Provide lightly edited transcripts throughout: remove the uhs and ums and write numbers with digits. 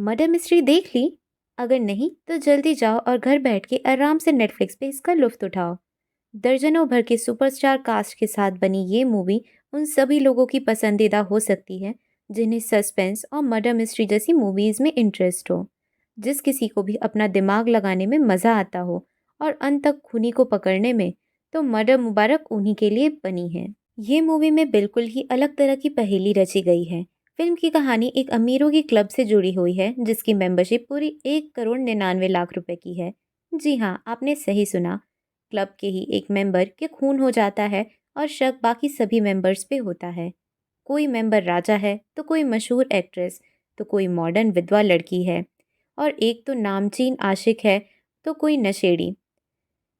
Murder mystery देख ली? अगर नहीं तो जल्दी जाओ और घर बैठ के आराम से नेटफ्लिक्स पे इसका लुत्फ उठाओ। दर्जनों भर के सुपरस्टार कास्ट के साथ बनी ये मूवी उन सभी लोगों की पसंदीदा हो सकती है जिन्हें सस्पेंस और मर्डर मिस्ट्री जैसी मूवीज में इंटरेस्ट हो। जिस किसी को भी अपना दिमाग लगाने में मज़ा आता हो और अंत तक खूनी को पकड़ने में, तो मर्डर मुबारक उन्हीं के लिए बनी है। ये मूवी में बिल्कुल ही अलग तरह की पहेली रची गई है। फिल्म की कहानी एक अमीरों की क्लब से जुड़ी हुई है जिसकी मेंबरशिप पूरी 1 करोड़ 99 लाख रुपए की है। जी हाँ, आपने सही सुना। क्लब के ही एक मेंबर के खून हो जाता है और शक बाकी सभी मेंबर्स पे होता है। कोई मेंबर राजा है, तो कोई मशहूर एक्ट्रेस, तो कोई मॉडर्न विधवा लड़की है और एक तो नामचीन आशिक है, तो कोई नशेड़ी।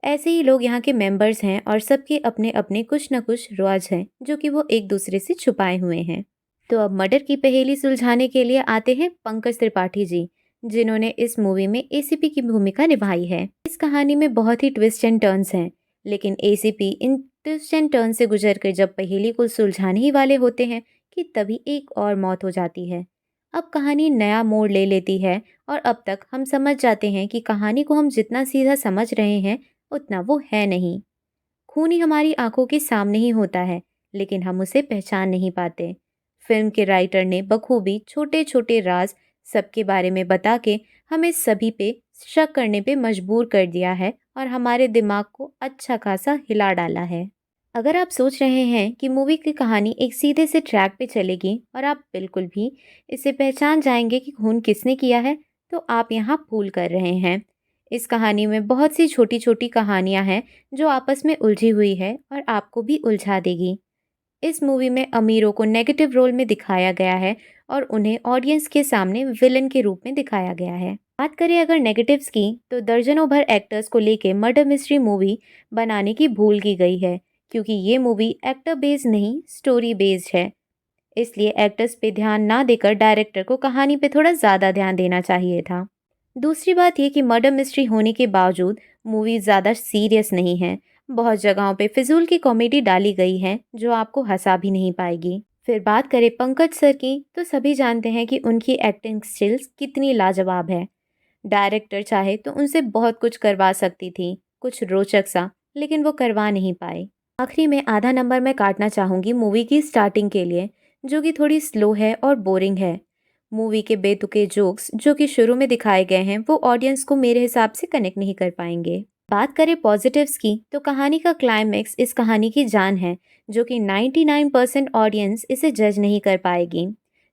ऐसे ही लोग यहाँ के मेंबर्स हैं और सबके अपने अपने कुछ न कुछ राज हैं जो कि वो एक दूसरे से छुपाए हुए हैं। तो अब मर्डर की पहेली सुलझाने के लिए आते हैं पंकज त्रिपाठी जी, जिन्होंने इस मूवी में एसीपी की भूमिका निभाई है। इस कहानी में बहुत ही ट्विस्ट एंड टर्न्स हैं, लेकिन ACP in twist and turn से गुजर कर जब पहेली को सुलझाने ही वाले होते हैं कि तभी एक और मौत हो जाती है। अब कहानी नया मोड़ ले लेती है और अब तक हम समझ जाते हैं कि कहानी को हम जितना सीधा समझ रहे हैं उतना वो है नहीं। खूनी हमारी आंखों के सामने ही होता है, लेकिन हम उसे पहचान नहीं पाते। फिल्म के राइटर ने बखूबी छोटे छोटे राज सबके बारे में बता के हमें सभी पे शक करने पे मजबूर कर दिया है और हमारे दिमाग को अच्छा खासा हिला डाला है। अगर आप सोच रहे हैं कि मूवी की कहानी एक सीधे से ट्रैक पे चलेगी और आप बिल्कुल भी इसे पहचान जाएंगे कि खून किसने किया है, तो आप यहाँ भूल कर रहे हैं। इस कहानी में बहुत सी छोटी छोटी कहानियाँ हैं जो आपस में उलझी हुई है और आपको भी उलझा देगी। इस मूवी में अमीरों को नेगेटिव रोल में दिखाया गया है और उन्हें ऑडियंस के सामने विलन के रूप में दिखाया गया है। बात करें अगर नेगेटिव्स की, तो दर्जनों भर एक्टर्स को लेके मर्डर मिस्ट्री मूवी बनाने की भूल की गई है, क्योंकि ये मूवी एक्टर बेस्ड नहीं स्टोरी बेस्ड है। इसलिए एक्टर्स पे ध्यान ना देकर डायरेक्टर को कहानी पे थोड़ा ज़्यादा ध्यान देना चाहिए था। दूसरी बात ये कि मर्डर मिस्ट्री होने के बावजूद मूवी ज़्यादा सीरियस नहीं है। बहुत जगहों पे फिजूल की कॉमेडी डाली गई है जो आपको हंसा भी नहीं पाएगी। फिर बात करें पंकज सर की, तो सभी जानते हैं कि उनकी एक्टिंग स्किल्स कितनी लाजवाब है। डायरेक्टर चाहे तो उनसे बहुत कुछ करवा सकती थी, कुछ रोचक सा, लेकिन वो करवा नहीं पाए। आखिरी में आधा नंबर मैं काटना चाहूँगी मूवी की स्टार्टिंग के लिए, जो कि थोड़ी स्लो है और बोरिंग है। मूवी के बेतुके जोक्स जो कि शुरू में दिखाए गए हैं वो ऑडियंस को मेरे हिसाब से कनेक्ट नहीं कर पाएंगे। बात करें पॉजिटिव्स की, तो कहानी का क्लाइमेक्स इस कहानी की जान है, जो कि 99% ऑडियंस इसे जज नहीं कर पाएगी,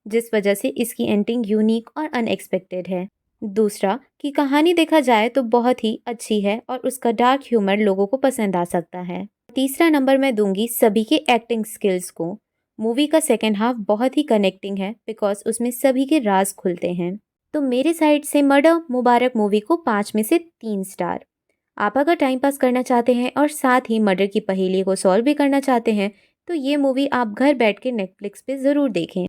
जिस वजह से इसकी एंडिंग यूनिक और अनएक्सपेक्टेड है। दूसरा कि कहानी देखा जाए तो बहुत ही अच्छी है और उसका डार्क ह्यूमर लोगों को पसंद आ सकता है। तीसरा नंबर मैं दूंगी सभी के एक्टिंग स्किल्स को। मूवी का सेकेंड हाफ बहुत ही कनेक्टिंग है बिकॉज उसमें सभी के राज खुलते हैं। तो मेरे साइड से मर्डर मुबारक मूवी को 5 में से 3 स्टार। आप अगर टाइम पास करना चाहते हैं और साथ ही मर्डर की पहेली को सॉल्व भी करना चाहते हैं, तो ये मूवी आप घर बैठ के नेटफ्लिक्स पे ज़रूर देखें।